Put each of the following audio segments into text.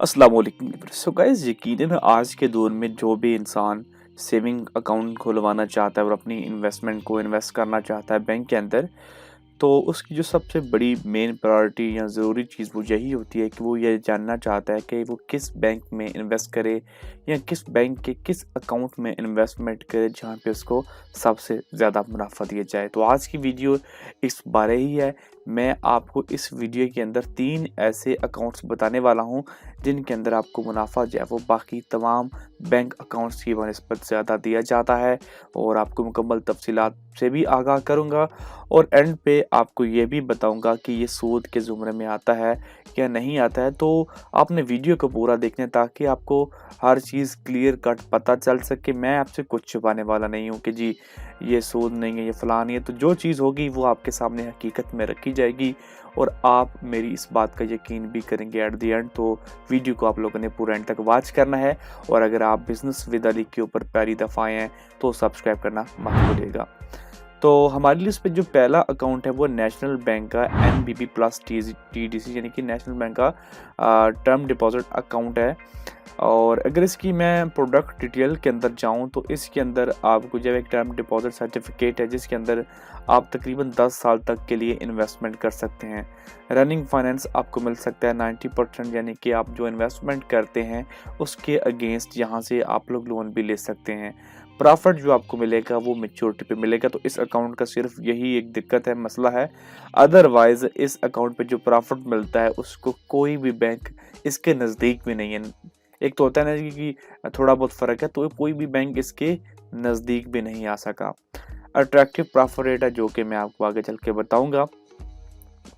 अस्सलाम वालेकुम। So guys, यकीनन आज के दौर में जो भी इंसान सेविंग अकाउंट खुलवाना चाहता है और अपनी इन्वेस्टमेंट को इन्वेस्ट करना चाहता है बैंक के अंदर, तो उसकी जो सबसे बड़ी मेन प्रायोरिटी या ज़रूरी चीज़ वो यही होती है कि वो ये जानना चाहता है कि वो किस बैंक में इन्वेस्ट करे या किस बैंक के किस अकाउंट में इन्वेस्टमेंट करे जहाँ पे उसको सबसे ज़्यादा मुनाफा दिया जाए। तो आज की वीडियो इस बारे ही है। मैं आपको इस वीडियो के अंदर 3 ऐसे अकाउंट्स बताने वाला हूँ जिनके अंदर आपको मुनाफा जो है वो बाकी तमाम बैंक अकाउंट्स की बनिस्बत ज़्यादा दिया जाता है, और आपको मुकम्मल तफसीलात से भी आगाह करूँगा और एंड पे आपको ये भी बताऊंगा कि ये सूद के ज़ुमरे में आता है या नहीं आता है। तो आपने वीडियो को पूरा देखना ताकि आपको हर चीज़ क्लियर कट पता चल सके। मैं आपसे कुछ छुपाने वाला नहीं हूँ कि जी ये सूद नहीं है, ये फ़लाँ नहीं है। तो जो चीज़ होगी वो आपके सामने हकीकत में रखी जाएगी और आप मेरी इस बात का यकीन भी करेंगे एट द एंड। तो वीडियो को आप लोगों ने पूरा एंड तक वॉच करना है, और अगर आप बिज़नेस विद अली के ऊपर पहली दफ़ा आए हैं तो सब्सक्राइब करना मत भूलिएगा। तो हमारी लिस्ट पे जो पहला अकाउंट है वो नेशनल बैंक का NBP प्लस TDC यानी कि नेशनल बैंक का टर्म डिपॉजिट अकाउंट है। और अगर इसकी मैं प्रोडक्ट डिटेल के अंदर जाऊं तो इसके अंदर आपको जब एक टर्म डिपॉजिट सर्टिफिकेट है जिसके अंदर आप तकरीबन 10 साल तक के लिए इन्वेस्टमेंट कर सकते हैं। रनिंग फाइनेंस आपको मिल सकता है 90%, यानी कि आप जो इन्वेस्टमेंट करते हैं उसके अगेंस्ट यहाँ से आप लोग लोन भी ले सकते हैं। प्रॉफिट जो आपको मिलेगा वो मैच्योरिटी पे मिलेगा। तो इस अकाउंट का सिर्फ यही एक दिक्कत है, मसला है। अदरवाइज इस अकाउंट पे जो प्रॉफिट मिलता है उसको कोई भी बैंक इसके नज़दीक भी नहीं है। एक तो होता है ना कि थोड़ा बहुत फ़र्क है, तो कोई भी बैंक इसके नज़दीक भी नहीं आ सका। अट्रैक्टिव प्रॉफिट रेट है जो कि मैं आपको आगे चल के बताऊंगा।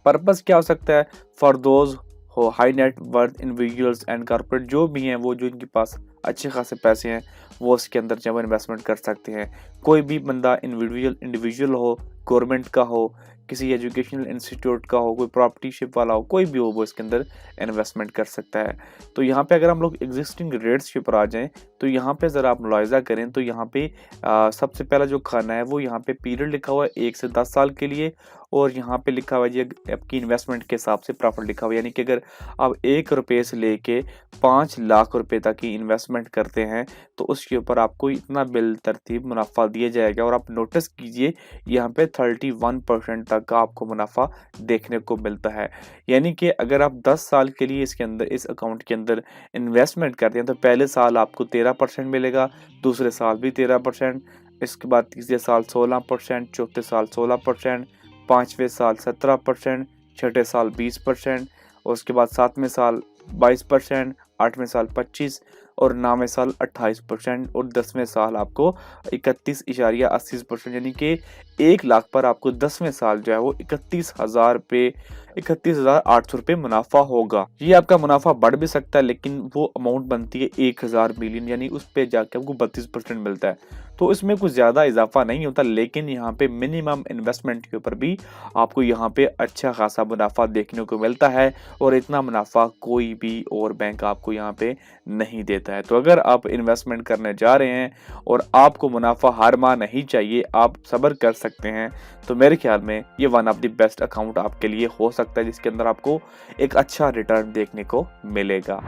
पर्पस क्या हो सकता है? फॉर दोज हो high net worth individuals and corporate, जो भी हैं वो जो इनके पास अच्छे खासे पैसे हैं वो इसके अंदर जब इन्वेस्टमेंट कर सकते हैं। कोई भी बंदा इंडिविजुअल हो, गवर्नमेंट का हो, किसी एजुकेशनल इंस्टीट्यूट का हो, कोई प्रॉपर्टी शिप वाला हो, कोई भी हो, वो इसके अंदर इन्वेस्टमेंट कर सकता है। तो यहाँ पे अगर हम लोग एग्जिस्टिंग रेट्स के ऊपर आ जाएं तो यहाँ पे ज़रा आप मुलाहिज़ा करें तो यहाँ पे सबसे पहला जो खाना है वो यहाँ पे पीरियड लिखा हुआ है 1 से 10 साल के लिए, और यहाँ पे लिखा हुआ है जी आपकी इन्वेस्टमेंट के हिसाब से प्रॉफिट लिखा हुआ है। यानी कि अगर आप 1 रुपये से लेके 5 लाख रुपए तक की इन्वेस्टमेंट करते हैं तो उसके ऊपर आपको इतना बिल तरतीब मुनाफा दिया जाएगा। और आप नोटिस कीजिए यहाँ पे 31% तक का आपको मुनाफा देखने को मिलता है। यानी कि अगर आप 10 साल के लिए इसके अंदर इस अकाउंट के अंदर इन्वेस्टमेंट करते हैं तो पहले साल आपको 13% मिलेगा, दूसरे साल भी 13%, इसके बाद तीसरे साल 16%, चौथे साल 16%, पाँचवें साल 17%, छठे साल 20%, और उसके बाद 7वें साल 22%, 8वें साल 25%, और 9वें साल 28%, और 10वें साल आपको 31.80%, यानी कि 1 लाख पर आपको 10वें साल जो है वो 31,800 रुपये मुनाफा होगा। ये आपका मुनाफा बढ़ भी सकता है, लेकिन वो अमाउंट बनती है 1000 मिलियन, यानी उस पे जाके आपको 32% मिलता है। तो इसमें कुछ ज़्यादा इजाफा नहीं होता, लेकिन यहाँ पे मिनिमम इन्वेस्टमेंट के ऊपर भी आपको यहाँ पे अच्छा खासा मुनाफा देखने को मिलता है, और इतना मुनाफा कोई भी और बैंक आपको यहाँ पे नहीं देता है। तो अगर आप इन्वेस्टमेंट करने जा रहे हैं और आपको मुनाफा हर माह नहीं चाहिए, आप सब्र कर सकते हैं, तो मेरे ख्याल में ये one of the best account आपके लिए हो सकता है जिसके अंदर आपको एक अच्छा रिटर्न देखने को मिलेगा।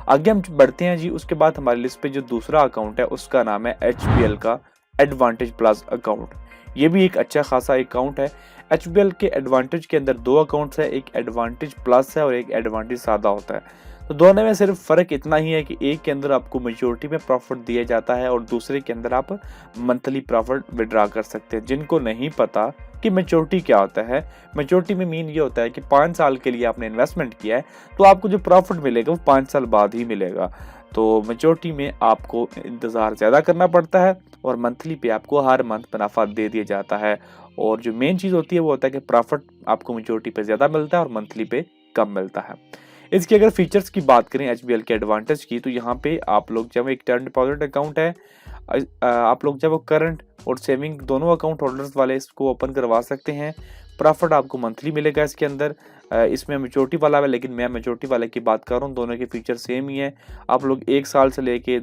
आगे हम बढ़ते हैं जी। उसके बाद हमारी लिस्ट पे जो दूसरा अकाउंट है उसका नाम है HBL का एडवांटेज प्लस अकाउंट। ये भी एक अच्छा खासा अकाउंट है। HBL के एडवांटेज के अंदर 2 अकाउंट्स है, एक एडवांटेज प्लस है और एक एडवांटेज सादा होता है। तो दोनों में सिर्फ फ़र्क इतना ही है कि एक के अंदर आपको मेच्योरिटी में प्रॉफिट दिया जाता है और दूसरे के अंदर आप मंथली प्रॉफिट विड्रा कर सकते हैं। जिनको नहीं पता कि मेच्योरिटी क्या होता है, मेच्योरिटी में मीन ये होता है कि 5 साल के लिए आपने इन्वेस्टमेंट किया है तो आपको जो प्रॉफिट मिलेगा वो 5 साल बाद ही मिलेगा। तो मेच्योरिटी में आपको इंतज़ार ज़्यादा करना पड़ता है और मंथली पे आपको हर मंथ मुनाफा दे दिया जाता है। और जो मेन चीज़ होती है वो होता है कि प्रॉफिट आपको मेच्योरिटी पे ज़्यादा मिलता है और मंथली पे कम मिलता है। इसकी अगर फीचर्स की बात करें HBL के एडवांटेज की, तो यहाँ पे आप लोग जब एक टर्म डिपॉजिट अकाउंट है, आप लोग जब वो करंट और सेविंग दोनों अकाउंट होल्डर्स वाले इसको ओपन करवा सकते हैं। प्रॉफिट आपको मंथली मिलेगा इसके अंदर। इसमें मेच्योरिटी वाला है, लेकिन मैं मेच्योरिटी वाले की बात कर रहा हूँ। दोनों के फीचर सेम ही है। आप लोग 1 साल से लेके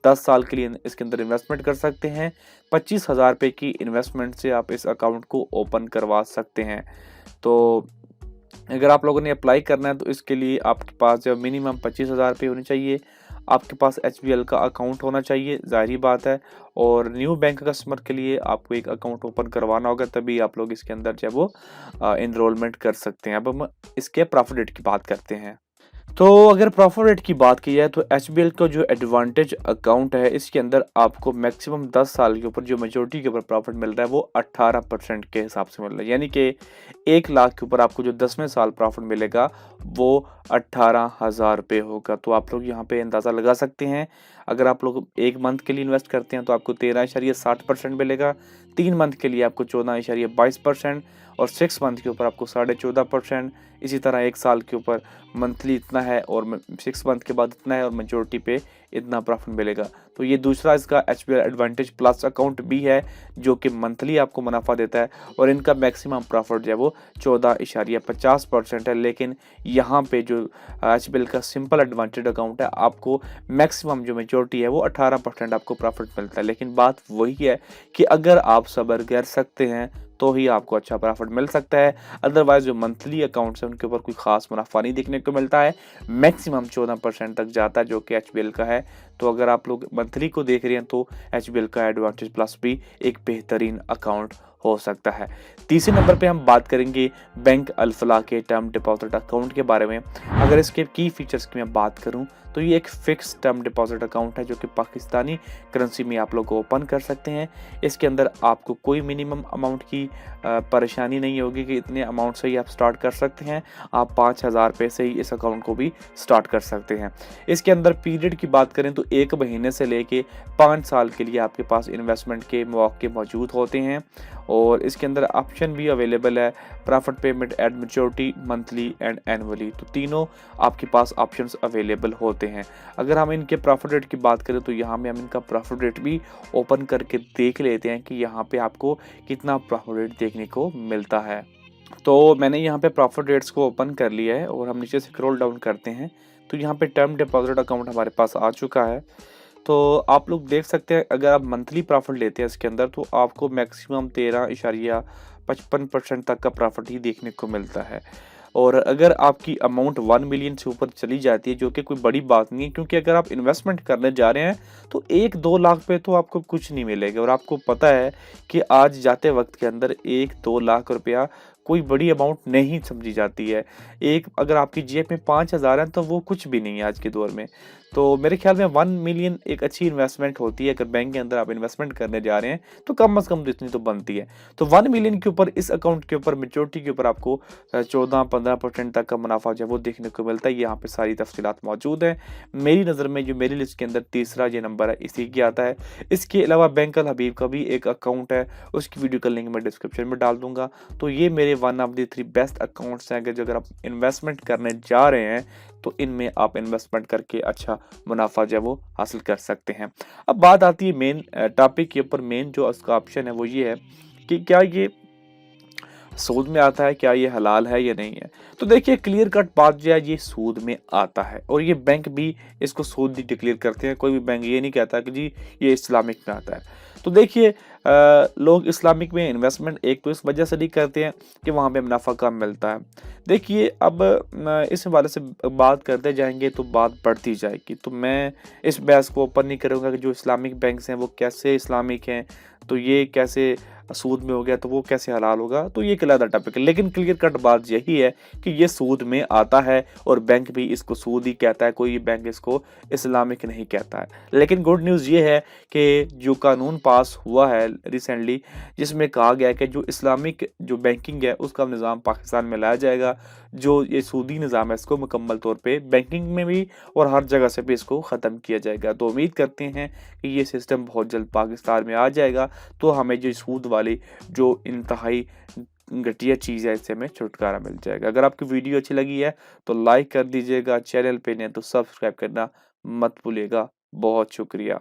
10 साल के लिए इसके अंदर इन्वेस्टमेंट कर सकते हैं। 25,000 रुपये की इन्वेस्टमेंट से आप इस अकाउंट को ओपन करवा सकते हैं। तो अगर आप लोगों ने अप्लाई करना है तो इसके लिए आपके पास जो मिनिमम 25,000 रुपये होने चाहिए। आपके पास एचबीएल का अकाउंट होना चाहिए, ज़ाहिर बात है। और न्यू बैंक कस्टमर के लिए आपको एक अकाउंट ओपन करवाना होगा, तभी आप लोग इसके अंदर जो है वो एनरोलमेंट कर सकते हैं। अब हम इसके प्रॉफिट रेट की बात करते हैं। तो अगर प्रॉफिट रेट की बात की जाए तो एचबीएल का जो एडवांटेज अकाउंट है, इसके अंदर आपको मैक्सिमम 10 साल के ऊपर जो मेच्योरिटी के ऊपर प्रॉफिट मिल रहा है वो 18% के हिसाब से मिल रहा है। यानी कि 1 लाख के ऊपर आपको जो 10वें साल प्रॉफिट मिलेगा वो 18,000 रुपये होगा। तो आप लोग यहाँ पे अंदाज़ा लगा सकते हैं, अगर आप लोग 1 मंथ के लिए इन्वेस्ट करते हैं तो आपको 13.60% मिलेगा, 3 मंथ के लिए आपको 14.22% और 6 मंथ के ऊपर आपको 14.5%। इसी तरह 1 साल के ऊपर मंथली इतना है और 6 मंथ के बाद इतना है और मैच्योरिटी पे इतना प्रॉफिट मिलेगा। तो ये दूसरा इसका एचबीएल एडवांटेज प्लस अकाउंट भी है, जो कि मंथली आपको मुनाफा देता है और इनका मैक्सिमम प्रॉफिट जो है वो 14.50% है। लेकिन यहाँ पे जो एचबीएल का सिंपल एडवांटेज अकाउंट है, आपको मैक्सिमम जो मैच्योरिटी है वो 18% आपको प्रॉफिट मिलता है। लेकिन बात वही है कि अगर आप सब्र कर सकते हैं तो ही आपको अच्छा प्रॉफिट मिल सकता है। अदरवाइज जो मंथली अकाउंट्स हैं उनके ऊपर कोई खास मुनाफा नहीं देखने को मिलता है। मैक्सिमम 14% तक जाता है, जो कि एचबीएल का है। तो अगर आप लोग मंथली को देख रहे हैं तो एचबीएल का एडवांटेज प्लस भी एक बेहतरीन अकाउंट हो सकता है। तीसरे नंबर पे हम बात करेंगे बैंक अल-फलाह के टर्म डिपॉजिट अकाउंट के बारे में। अगर इसके की फीचर्स की मैं बात करूं तो ये एक फिक्स टर्म डिपॉजिट अकाउंट है, जो कि पाकिस्तानी करेंसी में आप लोग ओपन कर सकते हैं। इसके अंदर आपको कोई मिनिमम अमाउंट की परेशानी नहीं होगी कि इतने अमाउंट से ही आप स्टार्ट कर सकते हैं। आप 5,000 रुपये से ही इस अकाउंट को भी स्टार्ट कर सकते हैं। इसके अंदर पीरियड की बात करें तो 1 महीने से लेके 5 साल के लिए आपके पास इन्वेस्टमेंट के मौके मौजूद होते हैं। और इसके अंदर ऑप्शन भी अवेलेबल है, profit payment at maturity, monthly and annually. तो तीनों आपके पास ऑप्शंस अवेलेबल होते हैं। अगर हम इनके प्रॉफिट रेट की बात करें तो यहाँ में हम इनका प्रॉफिट रेट भी ओपन करके देख लेते हैं कि यहाँ पे आपको कितना प्रॉफिट रेट देखने को मिलता है। तो मैंने यहाँ पे प्रॉफिट रेट्स को ओपन कर लिया है और हम नीचे से स्क्रॉल डाउन करते हैं तो यहाँ पे टर्म डिपॉजिट अकाउंट हमारे पास आ चुका है। तो आप लोग देख सकते हैं, अगर आप मंथली प्रॉफिट लेते हैं इसके अंदर तो आपको मैक्सिमम 13.55% तक का प्रॉफिट ही देखने को मिलता है। और अगर आपकी अमाउंट 1 मिलियन से ऊपर चली जाती है, जो कि कोई बड़ी बात नहीं है, क्योंकि अगर आप इन्वेस्टमेंट करने जा रहे हैं तो 1-2 लाख पे तो आपको कुछ नहीं मिलेगा। और आपको पता है कि आज जाते वक्त के अंदर 1-2 लाख रुपया कोई बड़ी अमाउंट नहीं समझी जाती है। एक अगर आपकी जेब में 5,000 है तो वो कुछ भी नहीं है आज के दौर में। तो मेरे ख्याल में 1 मिलियन एक अच्छी इन्वेस्टमेंट होती है। अगर बैंक के अंदर आप इन्वेस्टमेंट करने जा रहे हैं तो कम से कम तो इतनी तो बनती है। तो 1 मिलियन के ऊपर इस अकाउंट के ऊपर मैच्योरिटी के ऊपर आपको 14-15% तक का मुनाफा जो है वो देखने को मिलता है। यहाँ पे सारी तफसीलात मौजूद हैं। मेरी नज़र में जो मेरी लिस्ट के अंदर तीसरा ये नंबर है, इसी की आता है। इसके अलावा बैंक अल हबीब का भी एक अकाउंट है, उसकी वीडियो का लिंक मैं डिस्क्रिप्शन में डाल दूंगा। तो ये मेरे 1 ऑफ द 3 बेस्ट अकाउंट्स हैं। अगर आप इन्वेस्टमेंट करने जा रहे हैं तो इनमें आप इन्वेस्टमेंट करके अच्छा मुनाफा जो है वो हासिल कर सकते हैं। अब बात आती है मेन टॉपिक के ऊपर। मेन जो उसका ऑप्शन है वो ये है कि क्या ये सूद में आता है, क्या ये हलाल है या नहीं है। तो देखिए, क्लियर कट बात जो है, ये सूद में आता है और ये बैंक भी इसको सूद ही डिक्लेयर करते हैं। कोई भी बैंक ये नहीं कहता कि जी ये इस्लामिक में आता है। तो देखिए, लोग इस्लामिक में इन्वेस्टमेंट एक तो इस वजह से नहीं करते हैं कि वहाँ पे मुनाफा कम मिलता है। देखिए, अब इस हवाले से बात करते जाएंगे तो बात बढ़ती जाएगी। तो मैं इस बहस को ओपन नहीं करूँगा कि जो इस्लामिक बैंक्स हैं वो कैसे इस्लामिक हैं, तो ये कैसे सूद में हो गया तो वो कैसे हलाल होगा। तो ये एक अलग टॉपिक है। लेकिन क्लियर कट बात यही है कि ये सूद में आता है और बैंक भी इसको सूद ही कहता है, कोई बैंक इसको इस्लामिक नहीं कहता है। लेकिन गुड न्यूज़ ये है कि जो कानून पास हुआ है रिसेंटली, जिसमें कहा गया है कि जो इस्लामिक जो बैंकिंग है उसका निज़ाम पाकिस्तान में लाया जाएगा। जो ये सूदी निज़ाम है इसको मुकम्मल तौर पे बैंकिंग में भी और हर जगह से भी इसको ख़त्म किया जाएगा। तो उम्मीद करते हैं कि ये सिस्टम बहुत जल्द पाकिस्तान में आ जाएगा, तो हमें जो सूद वाली जो इंतहाई घटिया चीज़ है इससे हमें छुटकारा मिल जाएगा। अगर आपकी वीडियो अच्छी लगी है तो लाइक कर दीजिएगा, चैनल पे नहीं तो सब्सक्राइब करना मत भूलिएगा। बहुत शुक्रिया।